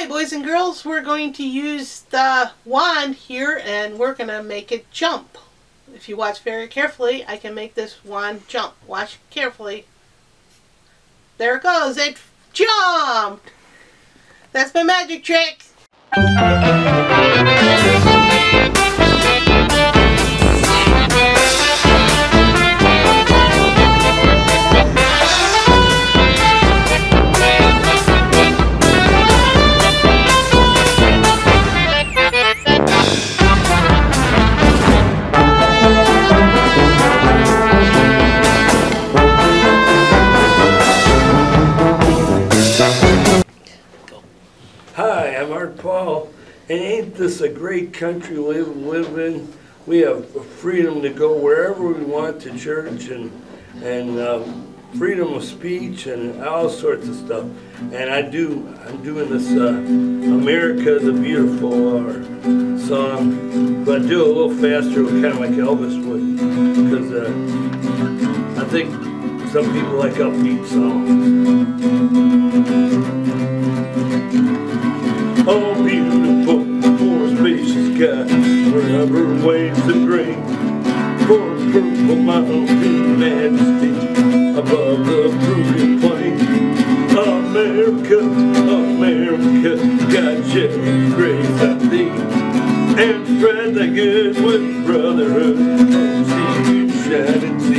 Boys and girls, we're going to use the wand here and we're going to make it jump. If you watch very carefully, I can make this wand jump. Watch carefully. There it goes. It jumped! That's my magic trick. And ain't this a great country we live in? We have freedom to go wherever we want to church and freedom of speech and all sorts of stuff. And I'm doing this America the Beautiful song, but I do it a little faster, kind of like Elvis would, because I think some people like upbeat songs. Oh, beautiful, for a spacious sky, wherever waves are green, for a purple mountain majesty above the fruited plain. America, America, God shed His grace on thee, and spread the good with brotherhood from sea to shining sea.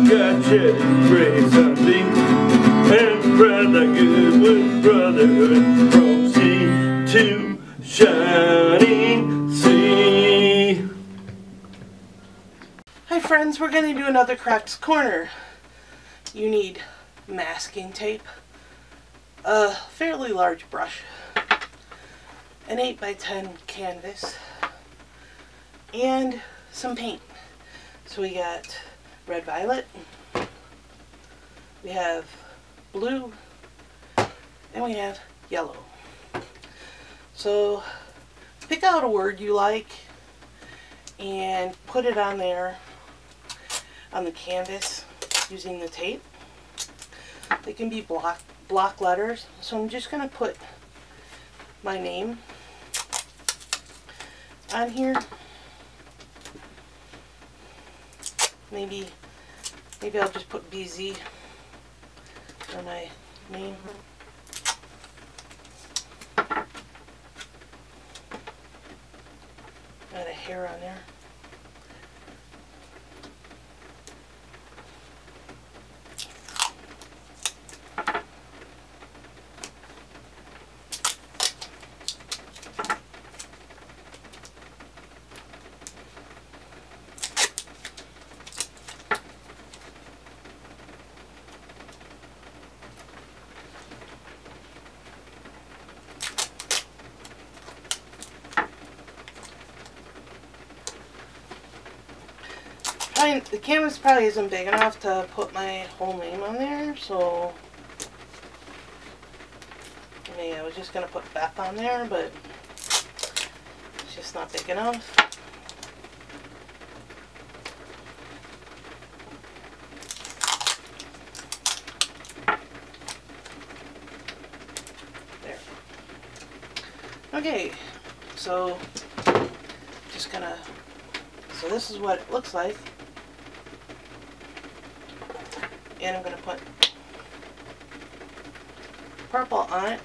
God shed His grace on thee, and spread the good with brotherhood from sea to shining sea. Hi friends, we're going to do another Crafts Corner. You need masking tape, a fairly large brush, an 8x10 canvas, and some paint. So we got red violet, we have blue, and we have yellow. So pick out a word you like and put it on there on the canvas using the tape. They can be block letters, so I'm just going to put my name on here. Maybe I'll just put BZ for my name. Got a hair on there. The canvas probably isn't big enough to put my whole name on there, so I was just going to put Beth on there, but it's just not big enough. There. Okay, so just gonna, so this is what it looks like. And I'm going to put purple on it.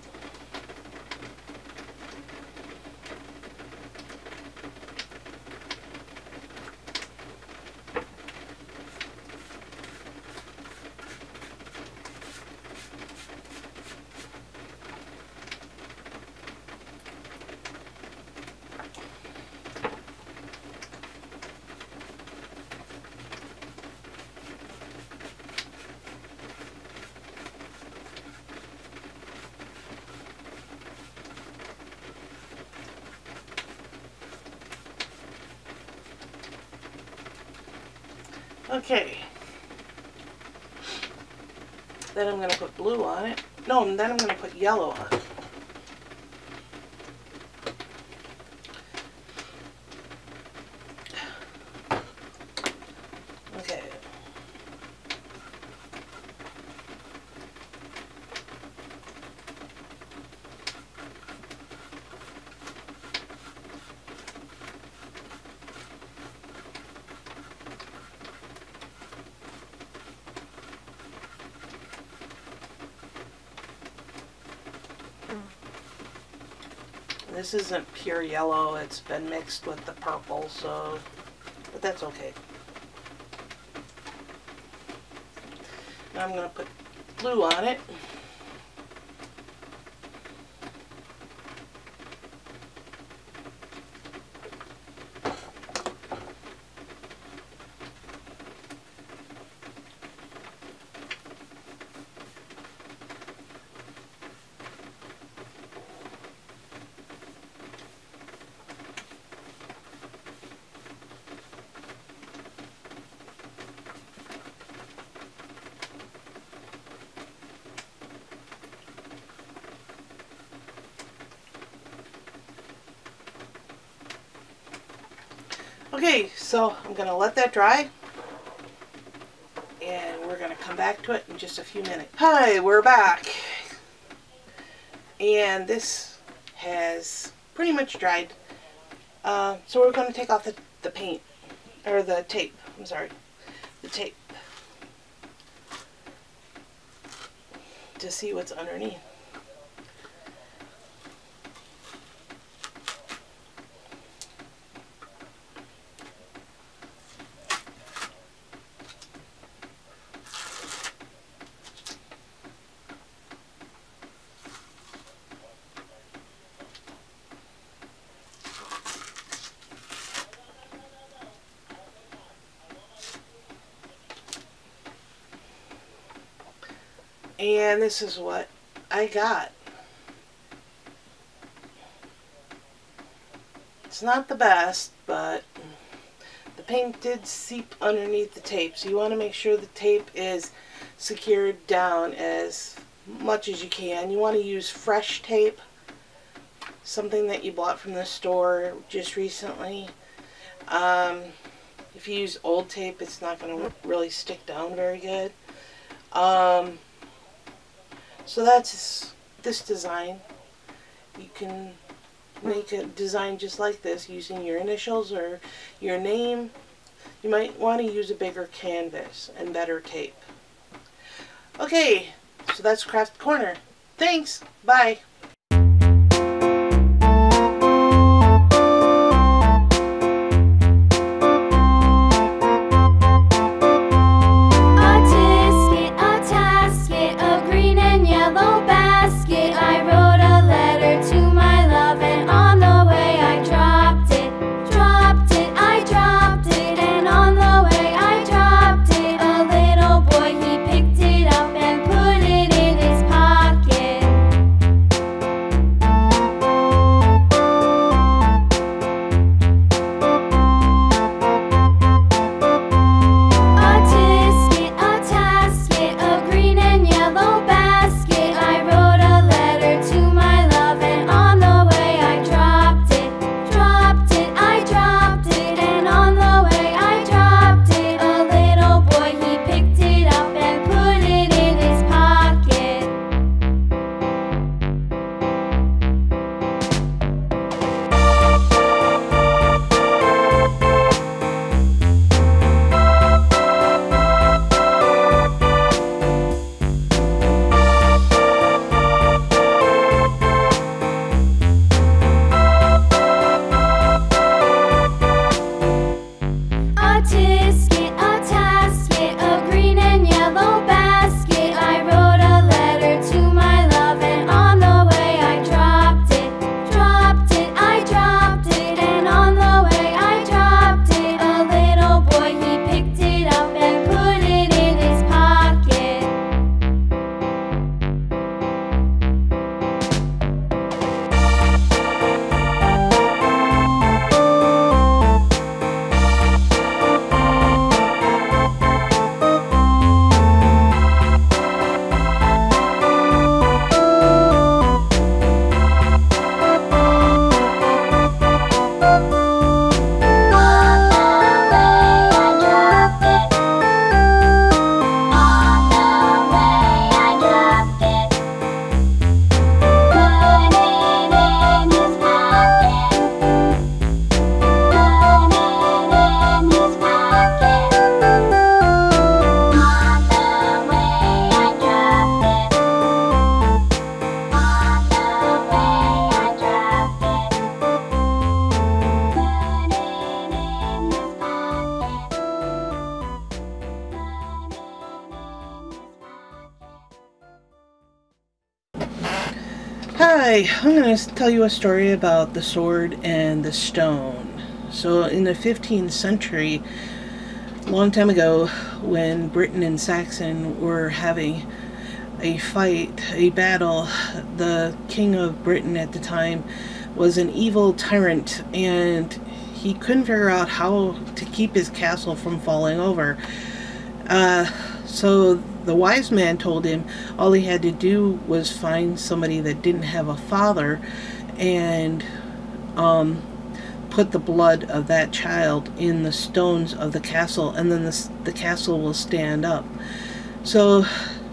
Okay. Then I'm going to put blue on it. No, and then I'm going to put yellow on it. Okay. This isn't pure yellow, it's been mixed with the purple, so, but that's okay. Now I'm going to put blue on it. Okay, so I'm going to let that dry, and we're going to come back to it in just a few minutes. Hi, we're back, and this has pretty much dried, so we're going to take off the paint, or the tape, I'm sorry, the tape, to see what's underneath. And this is what I got. It's not the best, but the paint did seep underneath the tape. So you want to make sure the tape is secured down as much as you can. You want to use fresh tape, something that you bought from the store just recently. If you use old tape, it's not going to really stick down very good. So that's this design. You can make a design just like this using your initials or your name. You might want to use a bigger canvas and better tape. Okay, so that's Craft Corner. Thanks. Bye. I'm going to tell you a story about the sword and the stone. So in the 15th century, a long time ago, when Britain and Saxon were having a fight, a battle, the king of Britain at the time was an evil tyrant, and he couldn't figure out how to keep his castle from falling over. So the wise man told him all he had to do was find somebody that didn't have a father and put the blood of that child in the stones of the castle, and then the castle will stand up. So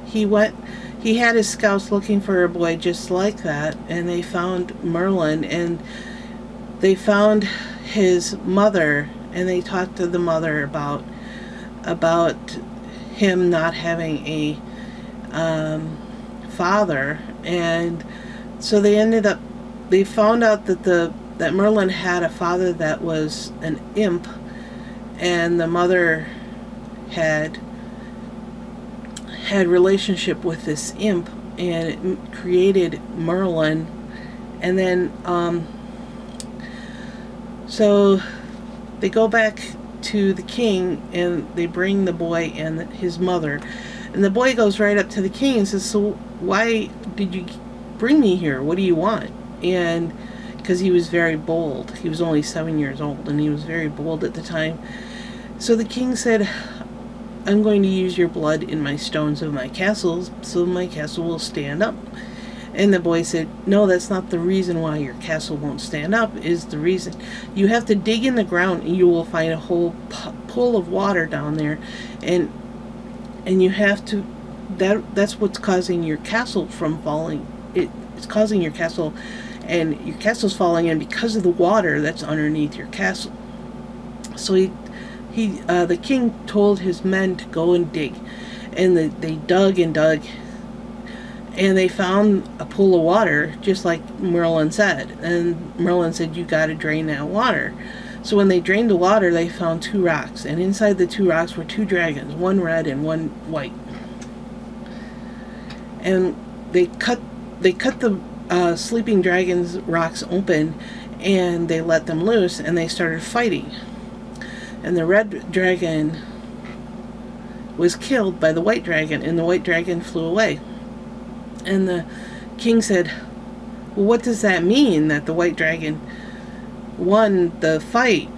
he had his scouts looking for a boy just like that, and they found Merlin, and they found his mother, and they talked to the mother about him not having a father. And so they found out that Merlin had a father that was an imp, and the mother had relationship with this imp, and it created Merlin. And then so they go back to the king, and they bring the boy and his mother, and the boy goes right up to the king and says, "So why did you bring me here? What do you want?" And because he was very bold, he was only 7 years old, and he was very bold at the time. So the king said, "I'm going to use your blood in my stones of my castles, so my castle will stand up." And the boy said, "No, that's not the reason why your castle won't stand up. Is the reason you have to dig in the ground, and you will find a whole pool of water down there, and you have to. That's what's causing your castle from falling. It's causing your castle, and your castle's falling in because of the water that's underneath your castle." So the king told his men to go and dig, and they dug and dug. And they found a pool of water, just like Merlin said. And Merlin said, "You got to drain that water." So when they drained the water, they found 2 rocks. And inside the 2 rocks were 2 dragons, one red and one white. And they cut the sleeping dragon's rocks open, and they let them loose, and they started fighting. And the red dragon was killed by the white dragon, and the white dragon flew away. And the king said, "Well, what does that mean, that the white dragon won the fight?"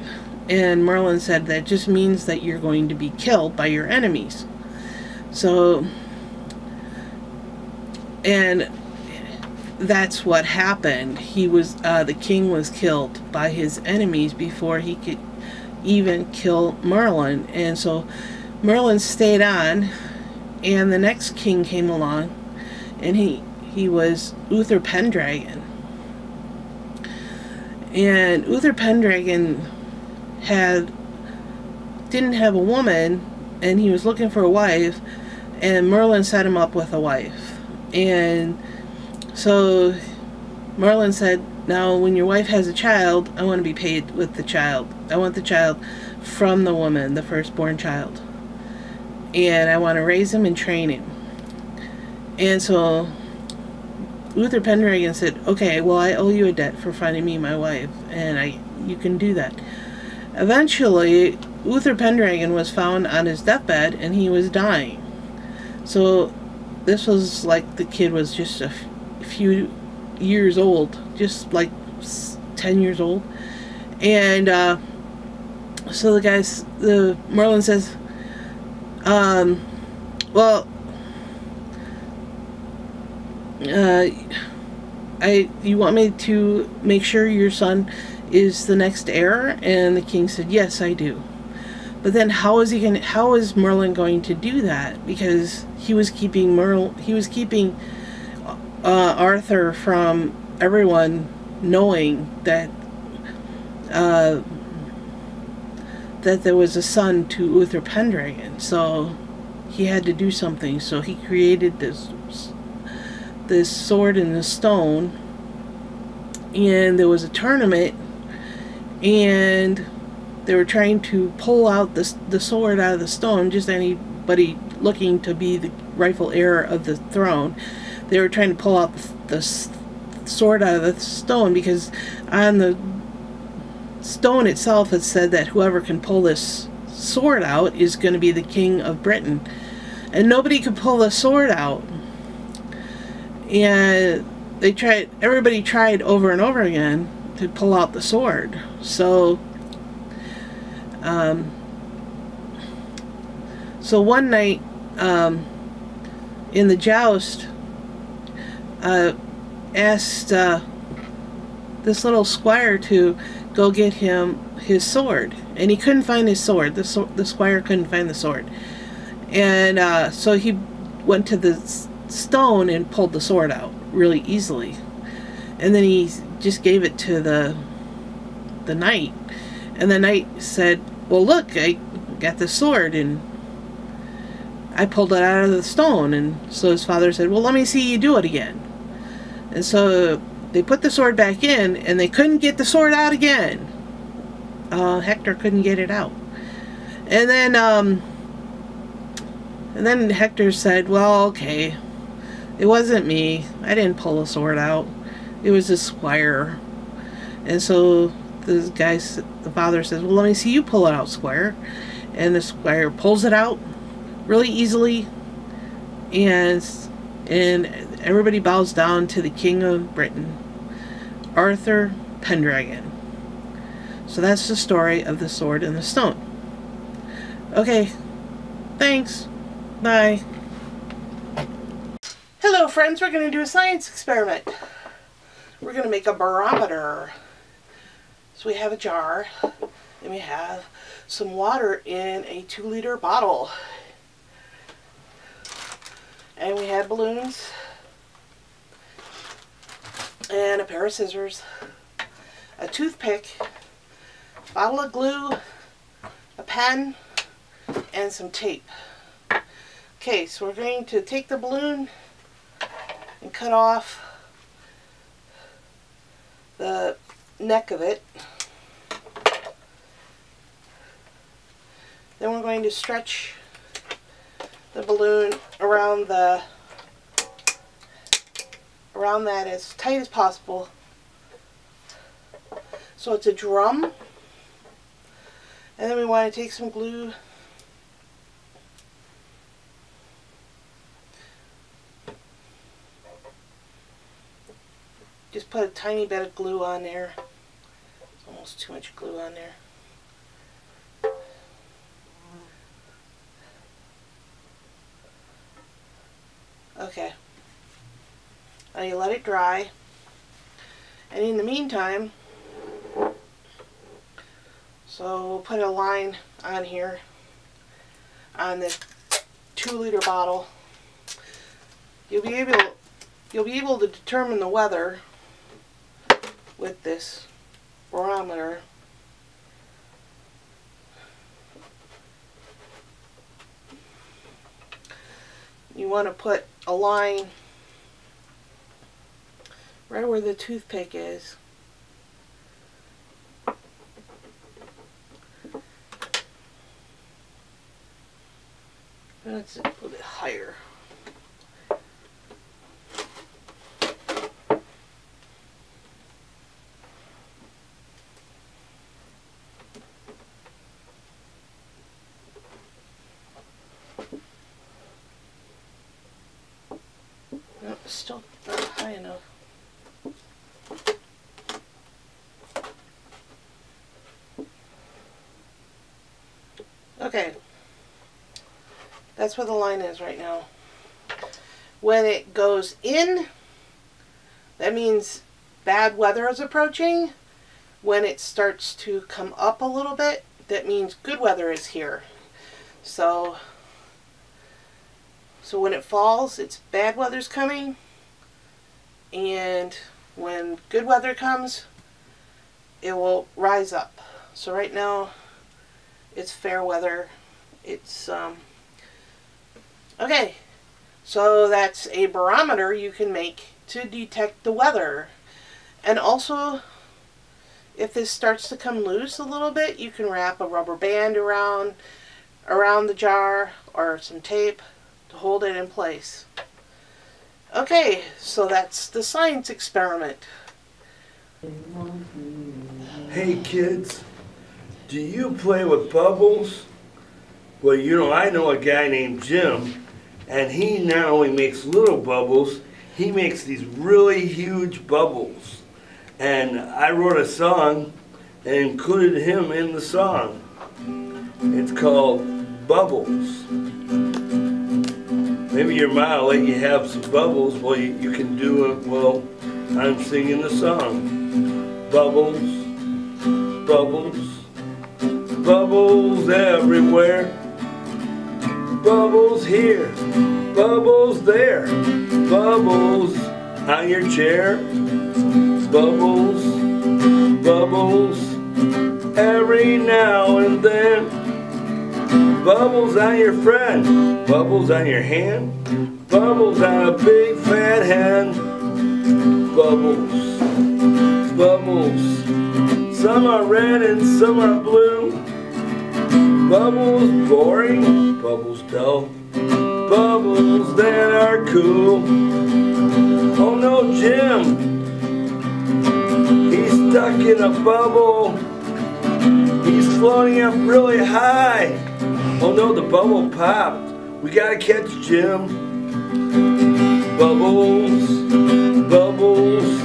And Merlin said, "That just means that you're going to be killed by your enemies." So, and that's what happened. The king was killed by his enemies before he could even kill Merlin. And so Merlin stayed on, and the next king came along, and he was Uther Pendragon. And Uther Pendragon didn't have a woman, and he was looking for a wife, and Merlin set him up with a wife. And so Merlin said, "Now when your wife has a child, I want to be paid with the child. I want the child from the woman, the firstborn child. And I want to raise him and train him." And so Uther Pendragon said, "Okay, well, I owe you a debt for finding me my wife, and you can do that." Eventually, Uther Pendragon was found on his deathbed, and he was dying. So this was like the kid was just a few years old, just like 10 years old. And so the Merlin says, "Well, you want me to make sure your son is the next heir?" And the king said, "Yes, I do." But then how is Merlin going to do that? Because he was keeping Arthur from everyone knowing that there was a son to Uther Pendragon. So he had to do something. So he created this sword in the stone, and there was a tournament, and they were trying to pull out the sword out of the stone. Just anybody looking to be the rightful heir of the throne, they were trying to pull out the sword out of the stone, because on the stone itself it said that whoever can pull this sword out is going to be the king of Britain. And nobody could pull the sword out. And everybody tried over and over again to pull out the sword. So one night in the joust, asked this little squire to go get him his sword, and he couldn't find his sword. The squire couldn't find the sword, and so he went to the stone and pulled the sword out really easily, and then he just gave it to the knight, and the knight said, "Well, look, I got the sword and I pulled it out of the stone." And so his father said, "Well, let me see you do it again." And so they put the sword back in, and they couldn't get the sword out again. Hector couldn't get it out. And then Hector said, "Well, okay, it wasn't me. I didn't pull the sword out. It was the squire." And so the father says, "Well, let me see you pull it out, squire." And the squire pulls it out really easily, and everybody bows down to the King of Britain, Arthur Pendragon. So that's the story of the sword and the stone. Okay, thanks. Bye. Hello friends, we're going to do a science experiment. We're going to make a barometer. So we have a jar, and we have some water in a 2-liter bottle. And we have balloons, and a pair of scissors, a toothpick, a bottle of glue, a pen, and some tape. Okay, so we're going to take the balloon and cut off the neck of it. Then we're going to stretch the balloon around that as tight as possible, so it's a drum. And then we want to take some glue, just put a tiny bit of glue on there. It's almost too much glue on there. Okay, now you let it dry, and in the meantime, so we'll put a line on here on this 2-liter bottle. You'll be able to determine the weather with this barometer. You want to put a line right where the toothpick is. That's a little bit higher. Nope, still not high enough. Okay, that's where the line is right now. When it goes in, that means bad weather is approaching. When it starts to come up a little bit, that means good weather is here. So when it falls, it's bad weather's coming, and when good weather comes, it will rise up. So right now, it's fair weather. It's okay. So that's a barometer you can make to detect the weather. And also, if this starts to come loose a little bit, you can wrap a rubber band around the jar or some tape to hold it in place. Okay, so that's the science experiment. Hey kids, do you play with bubbles? Well, you know, I know a guy named Jim, and he not only makes little bubbles, he makes these really huge bubbles. And I wrote a song and included him in the song. It's called Bubbles. Maybe your mom will let you have some bubbles. Well, you can do it while I'm singing the song. Bubbles, bubbles, bubbles everywhere. Bubbles here, bubbles there. Bubbles on your chair. Bubbles, bubbles, every now and then. Bubbles on your friend, bubbles on your hand, bubbles on a big fat hen. Bubbles, bubbles, some are red and some are blue. Bubbles boring, bubbles dull, bubbles that are cool. Oh no, Jim, he's stuck in a bubble. He's floating up really high. Oh no, the bubble popped. We gotta catch Jim. Bubbles, bubbles,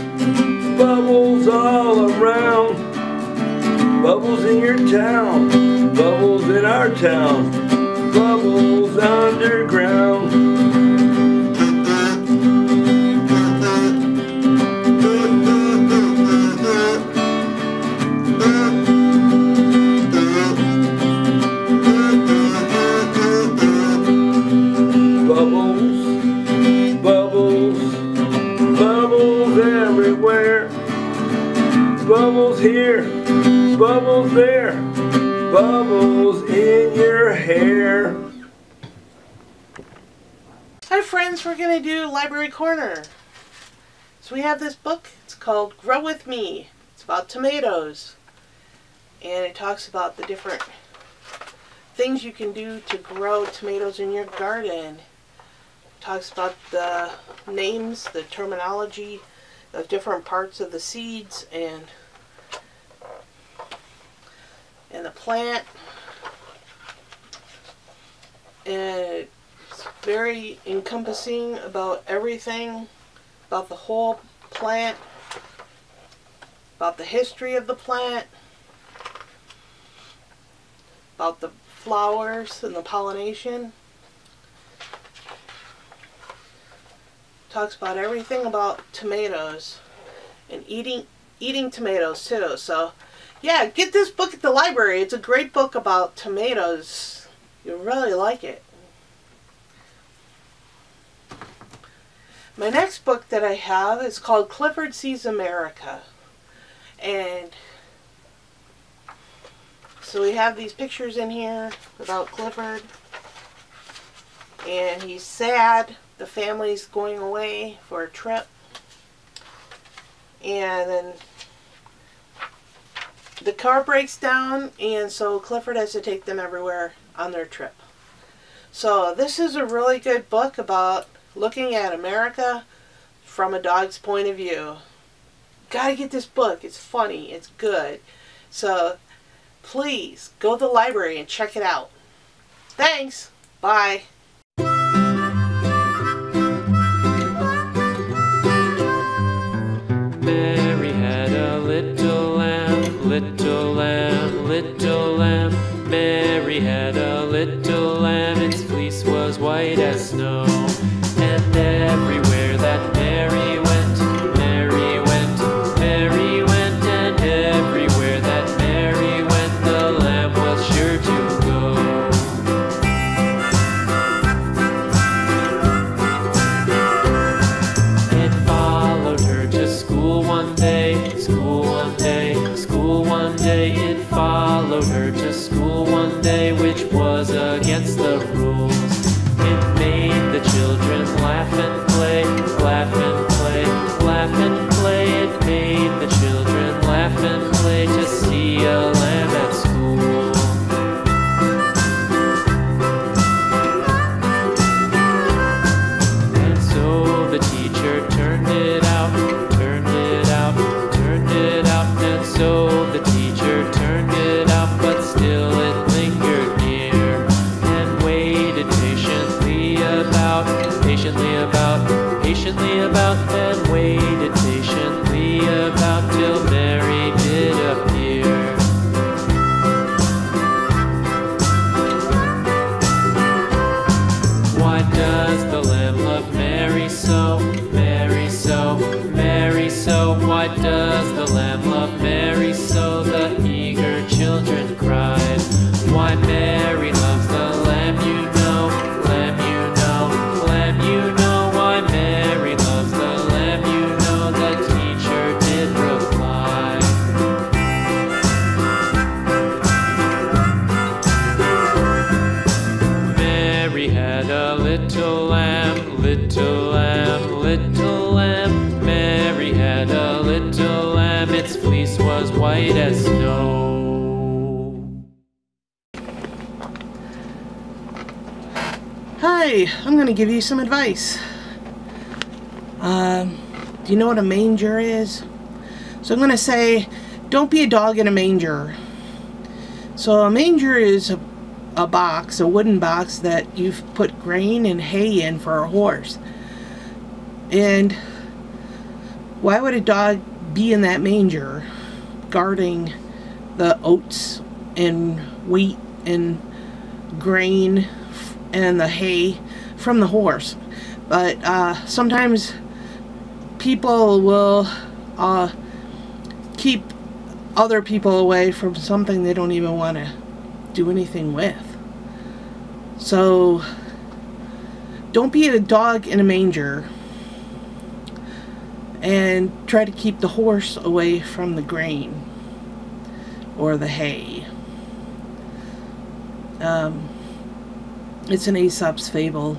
bubbles all around. Bubbles in your town, bubbles in our town, bubbles underground. Bubbles here, bubbles there, bubbles in your hair. Hi friends, we're going to do Library Corner. So we have this book, it's called Grow With Me. It's about tomatoes. And it talks about the different things you can do to grow tomatoes in your garden. It talks about the names, the terminology of different parts of the seeds and the plant, and it's very encompassing about everything, about the whole plant, about the history of the plant, about the flowers and the pollination. Talks about everything about tomatoes and eating tomatoes too. So yeah, get this book at the library. It's a great book about tomatoes. You'll really like it. My next book that I have is called Clifford Sees America. And so we have these pictures in here about Clifford. And he's sad. The family's going away for a trip. And then the car breaks down, and so Clifford has to take them everywhere on their trip. So this is a really good book about looking at America from a dog's point of view. Gotta get this book. It's funny. It's good. So please go to the library and check it out. Thanks. Bye. Mary had a little lamb, little lamb, little lamb. Mary had a little lamb, its fleece was white as snow. And everywhere that Mary went, Mary went, Mary went. And everywhere that Mary went, the lamb was sure to go. It followed her to school one day, school one day, school one day. It followed her to school one day, which was against the rules. It made the children laugh and play, laugh and play, laugh and play. It made the children laugh and play to see a lamb at school. And so the teacher little lamb, Mary had a little lamb, its fleece was white as snow. Hi, I'm going to give you some advice. Do you know what a manger is? So I'm going to say, don't be a dog in a manger. So a manger is a box, a wooden box that you've put grain and hay in for a horse. And why would a dog be in that manger guarding the oats and wheat and grain and the hay from the horse? But sometimes people will keep other people away from something they don't even want to do anything with. So don't be a dog in a manger and try to keep the horse away from the grain or the hay. It's an Aesop's fable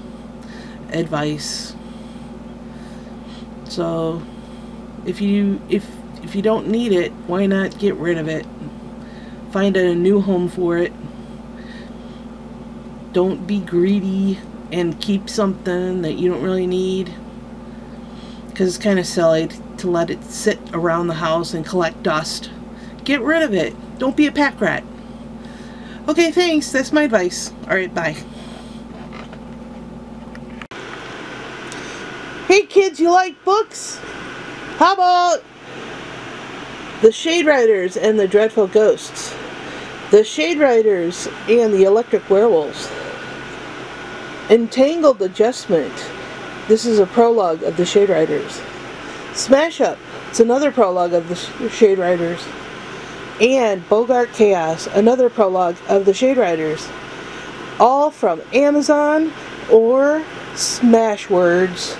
advice. So if you don't need it, why not get rid of it? Find a new home for it. Don't be greedy and keep something that you don't really need, because it's kind of silly to let it sit around the house and collect dust. Get rid of it. Don't be a pack rat. Okay, thanks. That's my advice. Alright, bye. Hey kids, you like books? How about The Shade Riders and the Dreadful Ghosts? The Shade Riders and the Electric Werewolves. Entangled Adjustment. This is a prologue of the Shade Riders. Smash Up. It's another prologue of the Shade Riders. And Bogart Chaos. Another prologue of the Shade Riders. All from Amazon or Smashwords.